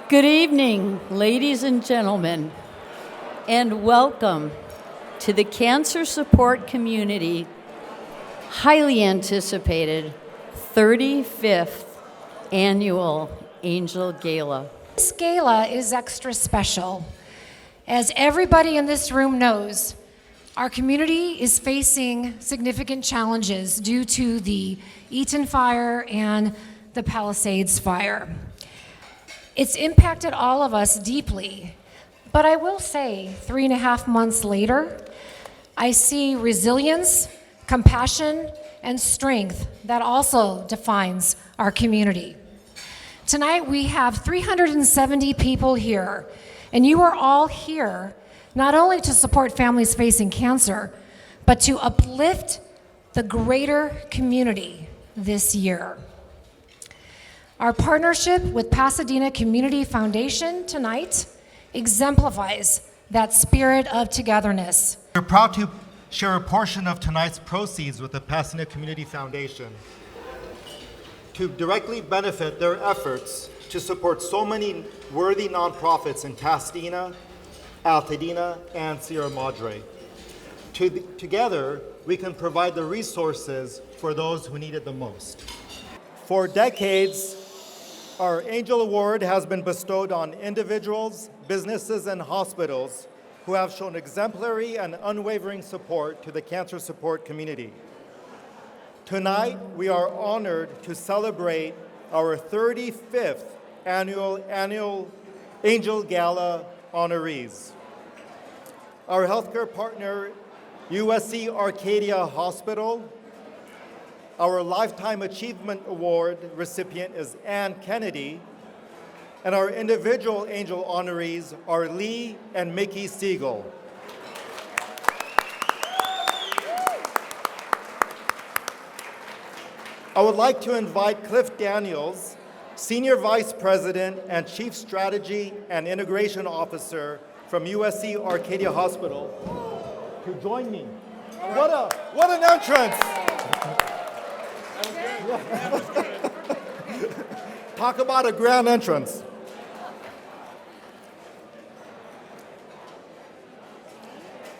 Good evening, ladies and gentlemen, and welcome to the Cancer Support Community highly anticipated 35th Annual Angel Gala. This gala is extra special. As everybody in this room knows, our community is facing significant challenges due to the Eaton fire and the Palisades fire. It's impacted all of us deeply, but I will say 3.5 months later, I see resilience, compassion, and strength that also defines our community. Tonight we have 370 people here, and you are all here not only to support families facing cancer, but to uplift the greater community this year. Our partnership with Pasadena Community Foundation tonight exemplifies that spirit of togetherness. We're proud to share a portion of tonight's proceeds with the Pasadena Community Foundation to directly benefit their efforts to support so many worthy nonprofits in Pasadena, Altadena, and Sierra Madre. Together, we can provide the resources for those who need it the most. For decades, our Angel Award has been bestowed on individuals, businesses, and hospitals who have shown exemplary and unwavering support to the cancer support community. Tonight, we are honored to celebrate our 35th annual Angel Gala honorees. Our healthcare partner, USC Arcadia Hospital. Our Lifetime Achievement Award recipient is Ann Kennedy, and our individual Angel honorees are Lee and Mickey Siegel. I would like to invite Cliff Daniels, Senior Vice President and Chief Strategy and Integration Officer from USC Arcadia Hospital, to join me. What an entrance! Talk about a grand entrance.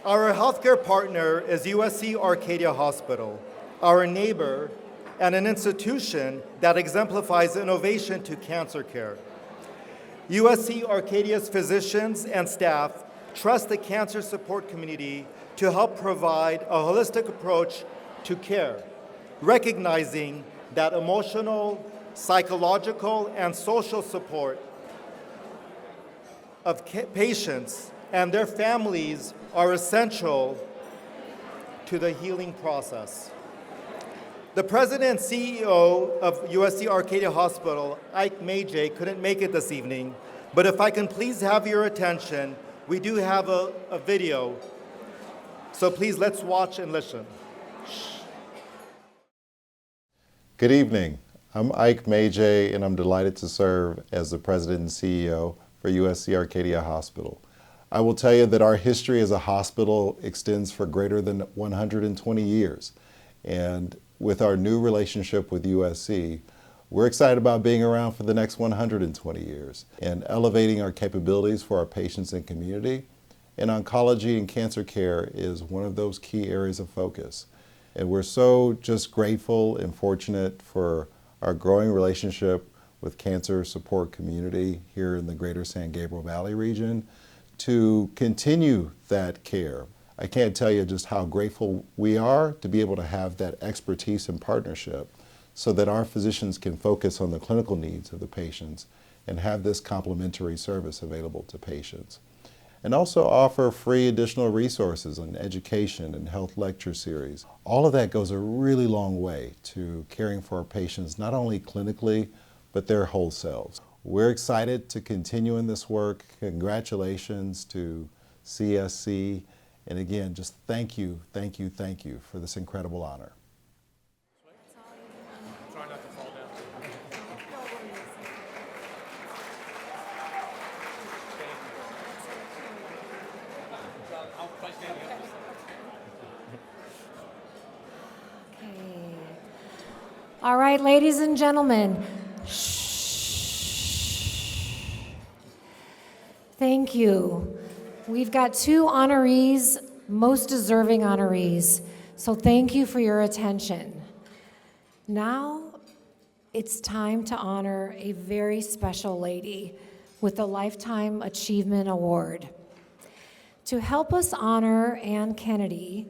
Our healthcare partner is USC Arcadia Hospital, our neighbor, and an institution that exemplifies innovation to cancer care. USC Arcadia's physicians and staff trust the cancer support community to help provide a holistic approach to care, recognizing that emotional, psychological, and social support of patients and their families are essential to the healing process. The president and CEO of USC Arcadia Hospital, Ike Majay, couldn't make it this evening, but if I can please have your attention, we do have a video, so please let's watch and listen. Good evening. I'm Ike Majay, and I'm delighted to serve as the President and CEO for USC Arcadia Hospital. I will tell you that our history as a hospital extends for greater than 120 years. And with our new relationship with USC, we're excited about being around for the next 120 years and elevating our capabilities for our patients and community. And oncology and cancer care is one of those key areas of focus. And we're so just grateful and fortunate for our growing relationship with cancer support community here in the greater San Gabriel Valley region to continue that care. I can't tell you just how grateful we are to be able to have that expertise and partnership so that our physicians can focus on the clinical needs of the patients and have this complementary service available to patients. And also offer free additional resources on education and health lecture series. All of that goes a really long way to caring for our patients, not only clinically, but their whole selves. We're excited to continue in this work. Congratulations to CSC. And again, just thank you for this incredible honor. Try not to fall down. All right, ladies and gentlemen, Thank you. We've got two honorees, most deserving honorees, so thank you for your attention. Now, it's time to honor a very special lady with the Lifetime Achievement Award. To help us honor Ann Kennedy,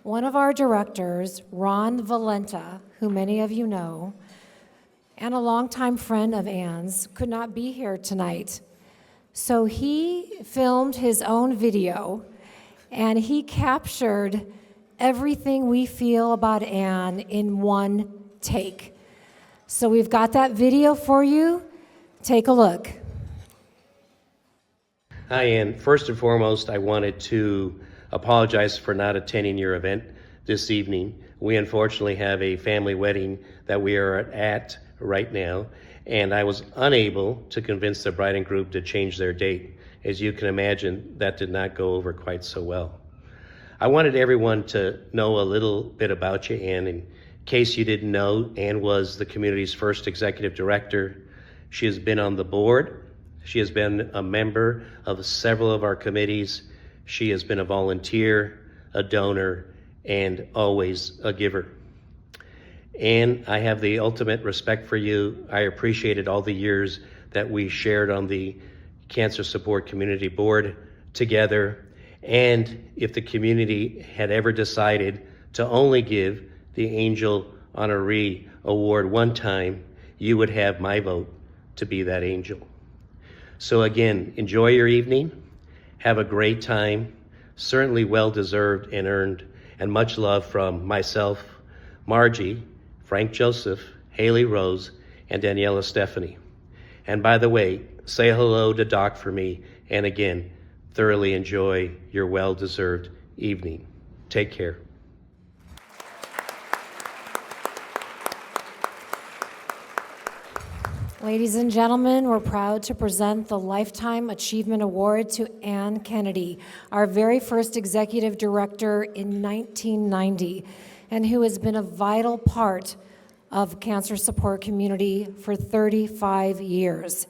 one of our directors, Ron Valenta, who many of you know, and a longtime friend of Ann's, could not be here tonight. So he filmed his own video, and he captured everything we feel about Ann in one take. So we've got that video for you. Take a look. Hi, Ann. First and foremost, I wanted to apologize for not attending your event this evening. We unfortunately have a family wedding that we are at right now, and I was unable to convince the bride and groom to change their date. As you can imagine, that did not go over quite so well. I wanted everyone to know a little bit about you, Ann. In case you didn't know, Ann was the community's first executive director. She has been on the board. She has been a member of several of our committees. She has been a volunteer, a donor, and always a giver. And I have the ultimate respect for you. I appreciated all the years that we shared on the Cancer Support Community Board together. And if the community had ever decided to only give the Angel Honoree Award one time, you would have my vote to be that angel. So again, enjoy your evening. Have a great time. Certainly well-deserved and earned. And much love from myself, Margie, Frank Joseph, Haley Rose, and Daniela Stephanie. And by the way, say hello to Doc for me. And again, thoroughly enjoy your well-deserved evening. Take care. Ladies and gentlemen, we're proud to present the Lifetime Achievement Award to Ann Kennedy, our very first executive director in 1990, and who has been a vital part of cancer support community for 35 years.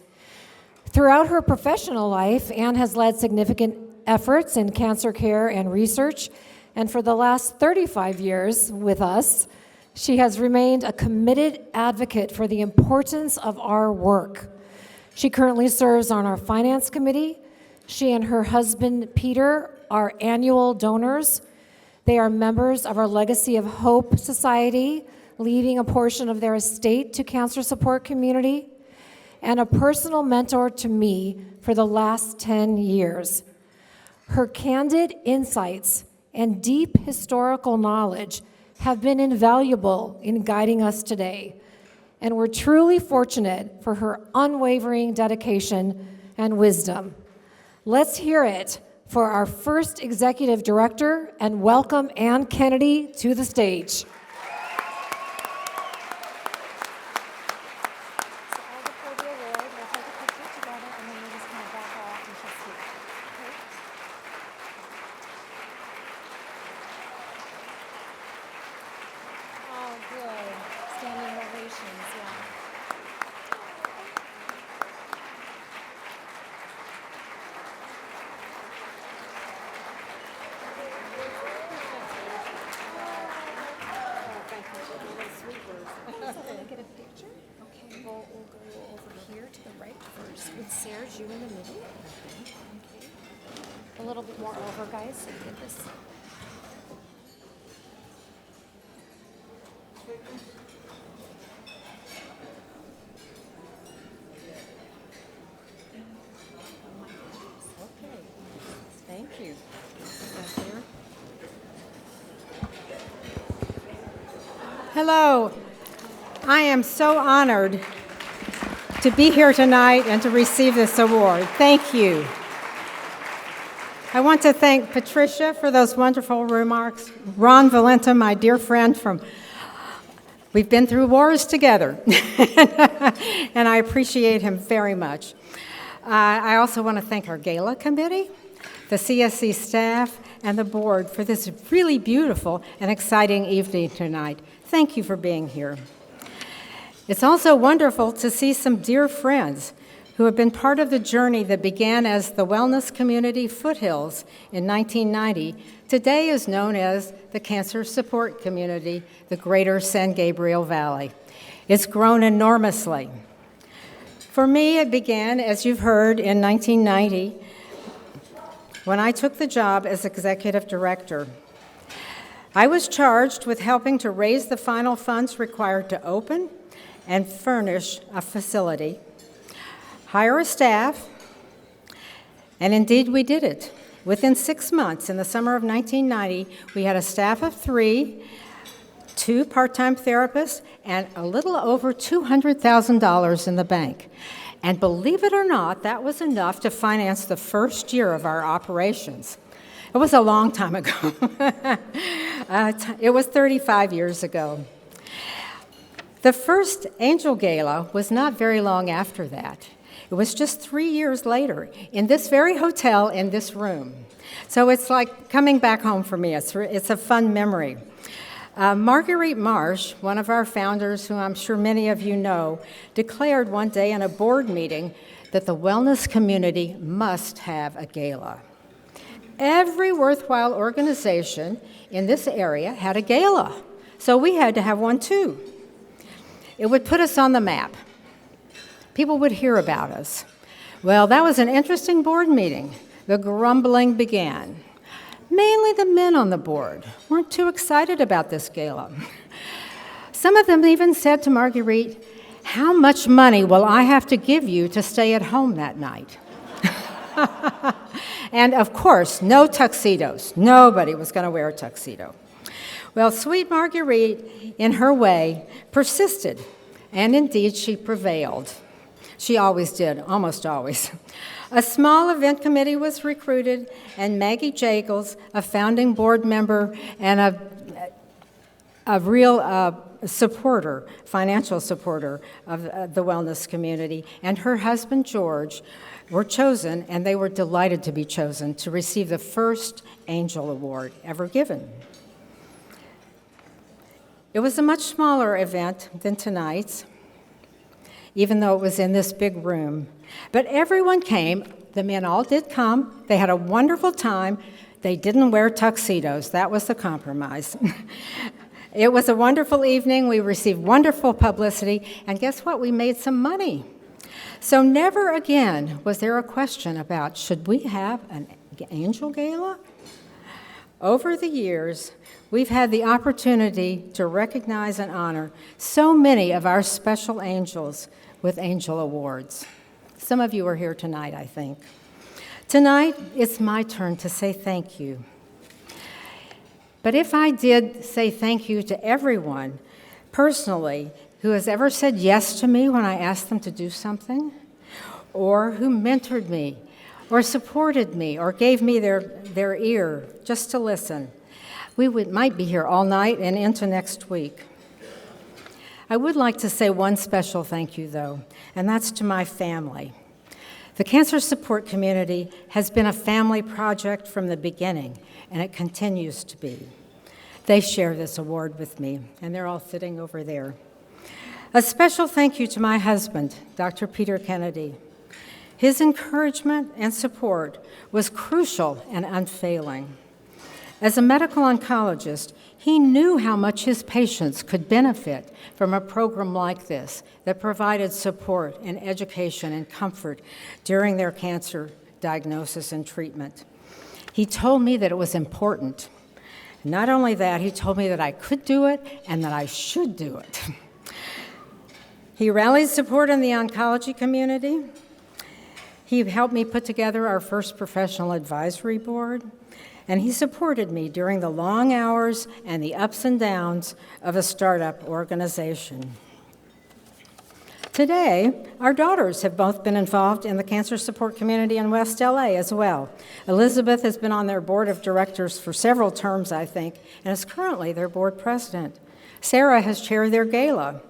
Throughout her professional life, Ann has led significant efforts in cancer care and research, and for the last 35 years with us, she has remained a committed advocate for the importance of our work. She currently serves on our finance committee. She and her husband, Peter, are annual donors. They are members of our Legacy of Hope Society, leaving a portion of their estate to cancer support community, and a personal mentor to me for the last 10 years. Her candid insights and deep historical knowledge have been invaluable in guiding us today, and we're truly fortunate for her unwavering dedication and wisdom. Let's hear it for our first executive director and welcome Ann Kennedy to the stage. You in the middle. Okay. A little bit more over, guys, so get this. Okay. Thank you. Hello. I am so honored to be here tonight and to receive this award. Thank you. I want to thank Patricia for those wonderful remarks. Ron Valenta, my dear friend we've been through wars together, and I appreciate him very much. I also want to thank our Gala committee, the CSC staff, and the board for this really beautiful and exciting evening tonight. Thank you for being here. It's also wonderful to see some dear friends who have been part of the journey that began as the Wellness Community Foothills in 1990, today is known as the Cancer Support Community, the Greater San Gabriel Valley. It's grown enormously. For me, it began, as you've heard, in 1990 when I took the job as executive director. I was charged with helping to raise the final funds required to open and furnish a facility, hire a staff, and indeed we did it. Within 6 months, in the summer of 1990, we had a staff of 3, 2 part-time therapists, and a little over $200,000 in the bank. And believe it or not, that was enough to finance the first year of our operations. It was a long time ago. It was 35 years ago. The first Angel Gala was not very long after that. It was just 3 years later in this very hotel in this room. So it's like coming back home for me. It's a fun memory. Marguerite Marsh, one of our founders, who I'm sure many of you know, declared one day in a board meeting that the wellness community must have a gala. Every worthwhile organization in this area had a gala, so we had to have one too. It would put us on the map. People would hear about us. Well, that was an interesting board meeting. The grumbling began. Mainly the men on the board weren't too excited about this gala. Some of them even said to Marguerite, "How much money will I have to give you to stay at home that night?" And of course, no tuxedos. Nobody was going to wear a tuxedo. Well, sweet Marguerite, in her way, persisted, and indeed she prevailed. She always did, almost always. A small event committee was recruited, and Maggie Jagels, a founding board member and a real supporter, financial supporter of the wellness community, and her husband, George, were chosen, and they were delighted to be chosen to receive the first Angel Award ever given. It was a much smaller event than tonight's, even though it was in this big room. But everyone came. The men all did come. They had a wonderful time. They didn't wear tuxedos. That was the compromise. It was a wonderful evening. We received wonderful publicity. And guess what? We made some money. So never again was there a question about, should we have an Angel Gala? Over the years, we've had the opportunity to recognize and honor so many of our special angels with Angel Awards. Some of you are here tonight, I think. Tonight, it's my turn to say thank you. But if I did say thank you to everyone personally who has ever said yes to me when I asked them to do something, or who mentored me, or supported me, or gave me their ear just to listen, we might be here all night and into next week. I would like to say one special thank you, though, and that's to my family. The Cancer Support Community has been a family project from the beginning, and it continues to be. They share this award with me, and they're all sitting over there. A special thank you to my husband, Dr. Peter Kennedy. His encouragement and support was crucial and unfailing. As a medical oncologist, he knew how much his patients could benefit from a program like this that provided support and education and comfort during their cancer diagnosis and treatment. He told me that it was important. Not only that, he told me that I could do it and that I should do it. He rallied support in the oncology community. He helped me put together our first professional advisory board, and he supported me during the long hours and the ups and downs of a startup organization. Today, our daughters have both been involved in the cancer support community in West LA as well. Elizabeth has been on their board of directors for several terms, I think, and is currently their board president. Sarah has chaired their gala.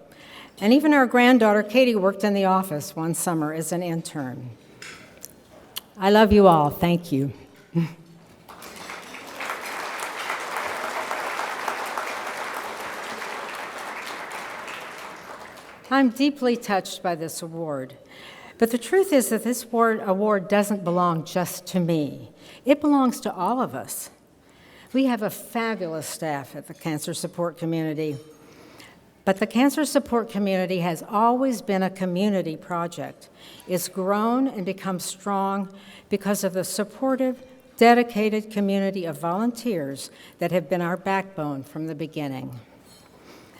And even our granddaughter, Katie, worked in the office one summer as an intern. I love you all. Thank you. I'm deeply touched by this award But the truth is that this award doesn't belong just to me. It belongs to all of us. We have a fabulous staff at the Cancer Support Community. But the Cancer Support Community has always been a community project. It's grown and become strong because of the supportive, dedicated community of volunteers that have been our backbone from the beginning.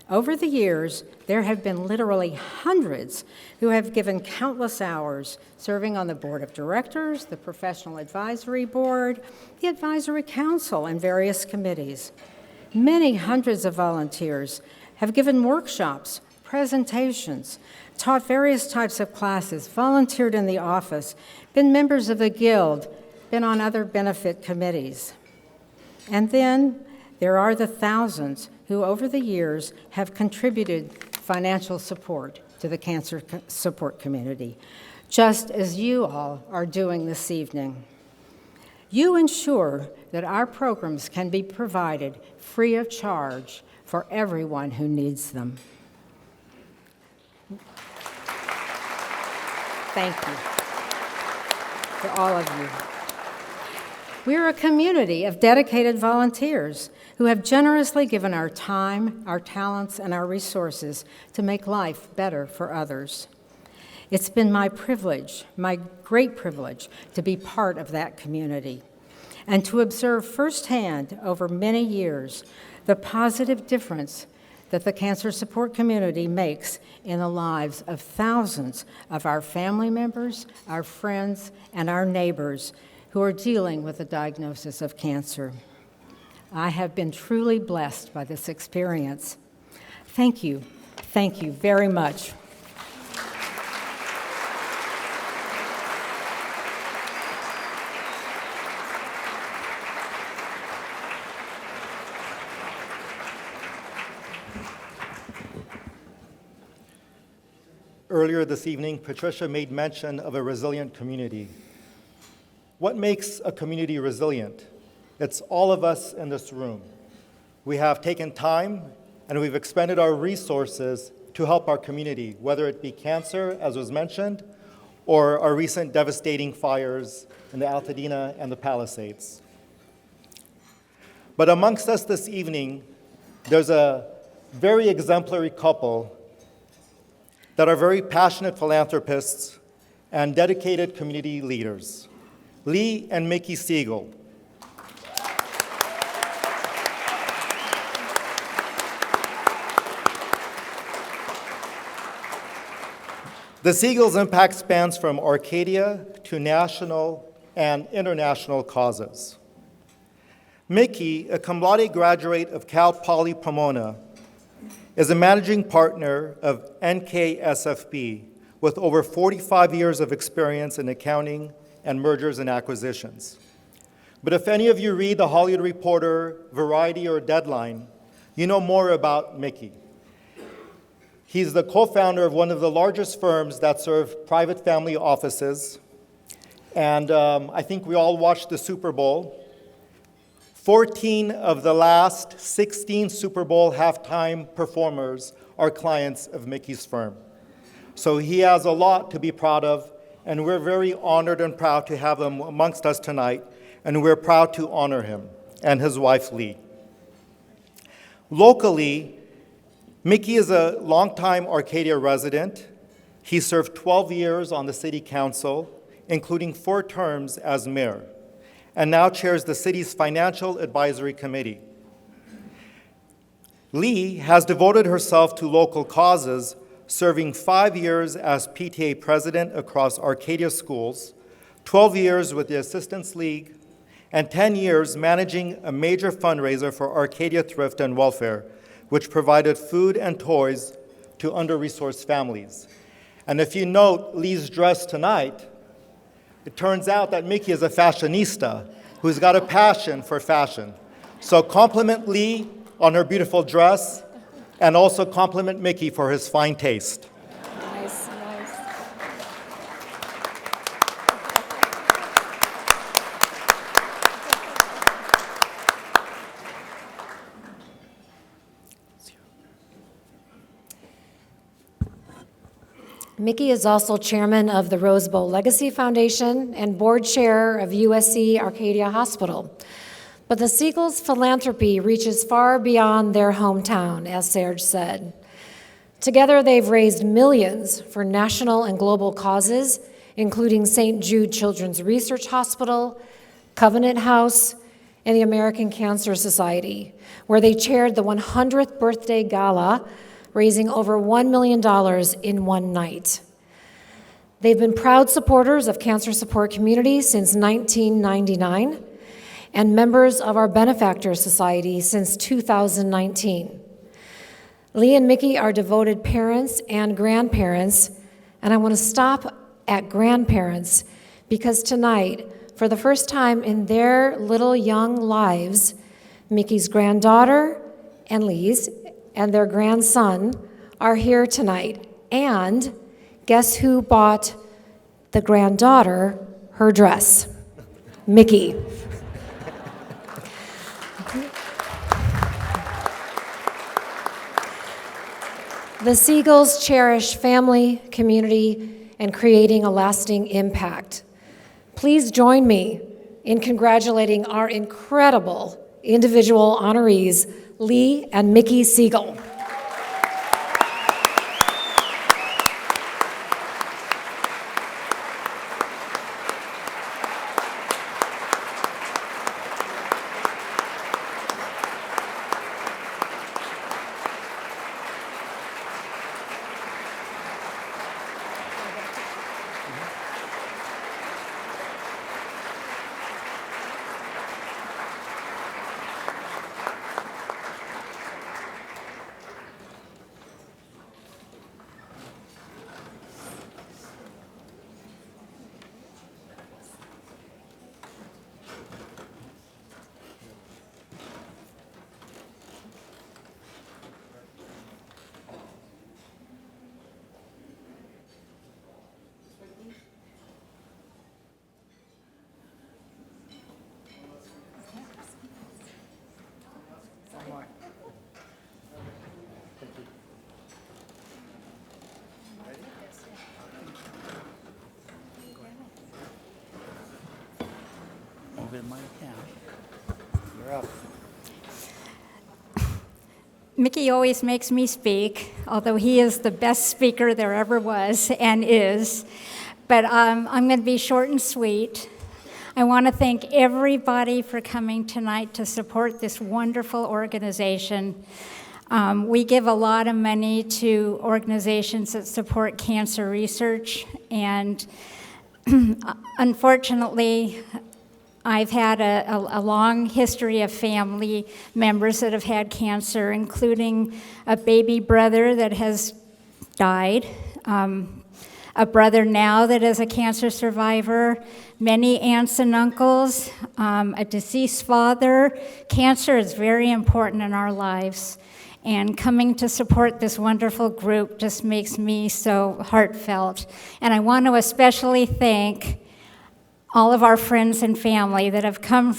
Over the years, there have been literally hundreds who have given countless hours serving on the board of directors, the professional advisory board, the advisory council, and various committees. Many hundreds of volunteers have given workshops, presentations, taught various types of classes, volunteered in the office, been members of the guild, been on other benefit committees. And then there are the thousands who over the years have contributed financial support to the Cancer Support Community, just as you all are doing this evening. You ensure that our programs can be provided free of charge for everyone who needs them. Thank you to all of you. We're a community of dedicated volunteers who have generously given our time, our talents, and our resources to make life better for others. It's been my privilege, my great privilege, to be part of that community and to observe firsthand over many years the positive difference that the Cancer Support Community makes in the lives of thousands of our family members, our friends, and our neighbors who are dealing with the diagnosis of cancer. I have been truly blessed by this experience. Thank you very much. Earlier this evening, Patricia made mention of a resilient community. What makes a community resilient? It's all of us in this room. We have taken time and we've expended our resources to help our community, whether it be cancer, as was mentioned, or our recent devastating fires in the Altadena and the Palisades. But amongst us this evening, there's a very exemplary couple that are very passionate philanthropists and dedicated community leaders, Lee and Mickey Siegel. The Siegel's impact spans from Arcadia to national and international causes. Mickey, a cum laude graduate of Cal Poly Pomona, is a managing partner of NKSFB with over 45 years of experience in accounting and mergers and acquisitions. But if any of you read The Hollywood Reporter, Variety, or Deadline, you know more about Mickey. He's the co-founder of one of the largest firms that serve private family offices. And I think we all watched the Super Bowl. 14 of the last 16 Super Bowl halftime performers are clients of Mickey's firm. So he has a lot to be proud of, and we're very honored and proud to have him amongst us tonight, and we're proud to honor him and his wife, Lee. Locally, Mickey is a longtime Arcadia resident. He served 12 years on the city council, including 4 terms as mayor, and now chairs the city's Financial Advisory Committee. Lee has devoted herself to local causes, serving 5 years as PTA president across Arcadia schools, 12 years with the Assistance League, and 10 years managing a major fundraiser for Arcadia Thrift and Welfare, which provided food and toys to under-resourced families. And if you note Lee's dress tonight, it turns out that Mickey is a fashionista who's got a passion for fashion. So compliment Lee on her beautiful dress, and also compliment Mickey for his fine taste. Nice, nice. Mickey is also chairman of the Rose Bowl Legacy Foundation and board chair of USC Arcadia Hospital. But the Siegels' philanthropy reaches far beyond their hometown, as Serge said. Together, they've raised millions for national and global causes, including St. Jude Children's Research Hospital, Covenant House, and the American Cancer Society, where they chaired the 100th birthday gala, raising over $1 million in one night. They've been proud supporters of Cancer Support Community since 1999 and members of our Benefactor Society since 2019. Lee and Mickey are devoted parents and grandparents, and I want to stop at grandparents because tonight, for the first time in their little young lives, Mickey's granddaughter and Lee's and their grandson are here tonight. And guess who bought the granddaughter her dress? Mickey. The Siegels cherish family, community, and creating a lasting impact. Please join me in congratulating our incredible individual honorees, Lee and Mickey Siegel. You're up. Mickey always makes me speak, although he is the best speaker there ever was and is. But I'm going to be short and sweet. I want to thank everybody for coming tonight to support this wonderful organization. We give a lot of money to organizations that support cancer research, and unfortunately, I've had a long history of family members that have had cancer, including a baby brother that has died, a brother now that is a cancer survivor, many aunts and uncles, a deceased father. Cancer is very important in our lives, and coming to support this wonderful group just makes me so heartfelt. And I want to especially thank all of our friends and family that have come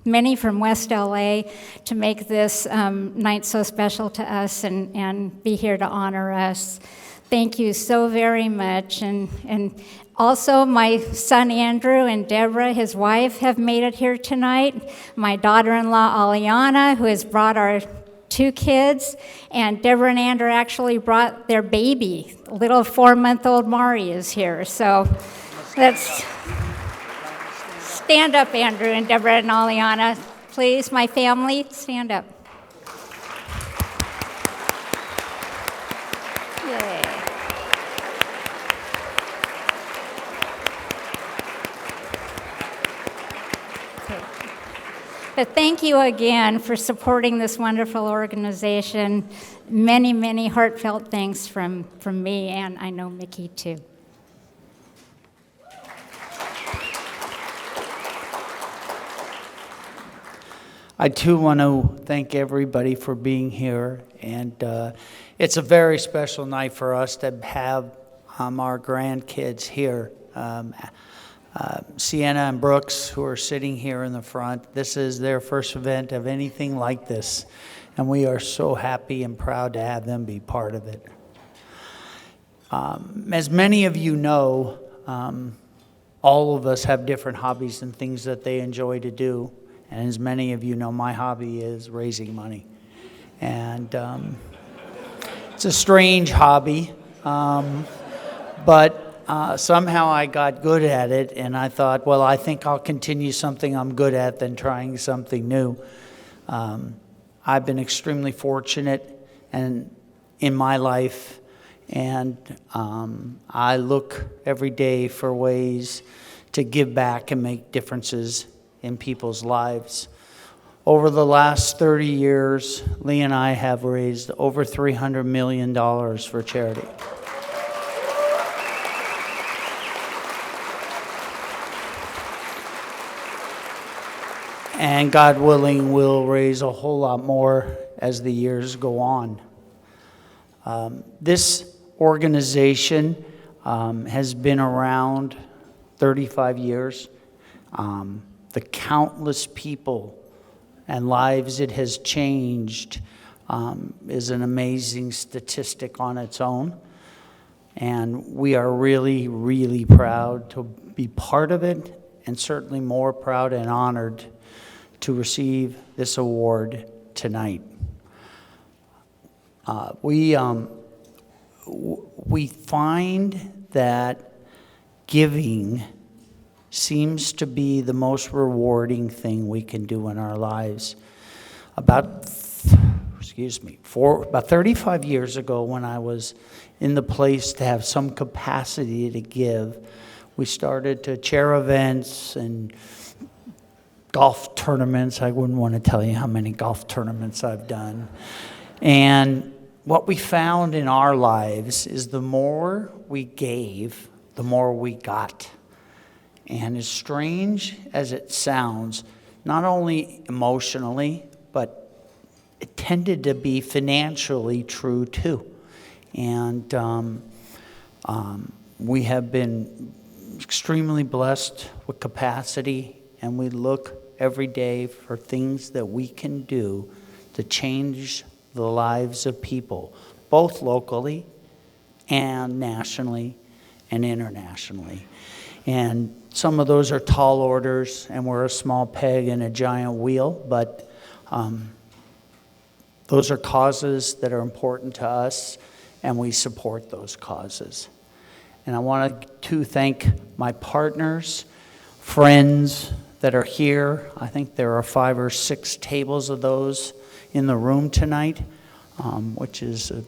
many from West LA to make this night so special to us and be here to honor us. Thank you so very much. And also my son Andrew and Deborah, his wife, have made it here tonight. My daughter-in-law Aliana, who has brought our 2 kids, and Deborah and Andrew actually brought their baby. Little 4-month-old Mari is here. So let's stand up, Andrew and Deborah and Aliana. Please, my family, stand up. Yay. Okay. But thank you again for supporting this wonderful organization. Many, many heartfelt thanks from me, and I know Mickey too. I too want to thank everybody for being here, and it's a very special night for us to have our grandkids here. Sienna and Brooks, who are sitting here in the front, this is their first event of anything like this, and we are so happy and proud to have them be part of it. As many of you know, all of us have different hobbies and things that they enjoy to do. And as many of you know, my hobby is raising money. And it's a strange hobby, but somehow I got good at it, and I thought, well, I think I'll continue something I'm good at than trying something new. I've been extremely fortunate in my life, and I look every day for ways to give back and make differences in people's lives. Over the last 30 years, Lee and I have raised over $300 million for charity. And God willing, we'll raise a whole lot more as the years go on. This organization has been around 35 years. The countless people and lives it has changed is an amazing statistic on its own. And we are really, really proud to be part of it, and certainly more proud and honored to receive this award tonight. We find that giving seems to be the most rewarding thing we can do in our lives. About 35 years ago, when I was in the place to have some capacity to give, we started to chair events and golf tournaments. I wouldn't want to tell you how many golf tournaments I've done. And what we found in our lives is the more we gave, the more we got. And as strange as it sounds, not only emotionally, but it tended to be financially true too. And we have been extremely blessed with capacity, and we look every day for things that we can do to change the lives of people, both locally and nationally and internationally. And some of those are tall orders, and we're a small peg in a giant wheel, but those are causes that are important to us, and we support those causes. And I want to thank my partners, friends that are here. I think there are 5 or 6 tables of those in the room tonight, which is a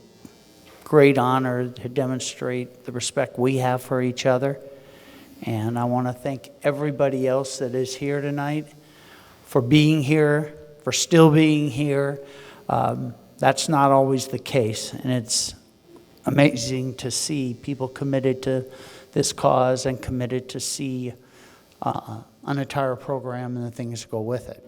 great honor to demonstrate the respect we have for each other. And I want to thank everybody else that is here tonight for being here, for still being here. That's not always the case, and it's amazing to see people committed to this cause and committed to see an entire program and the things that go with it.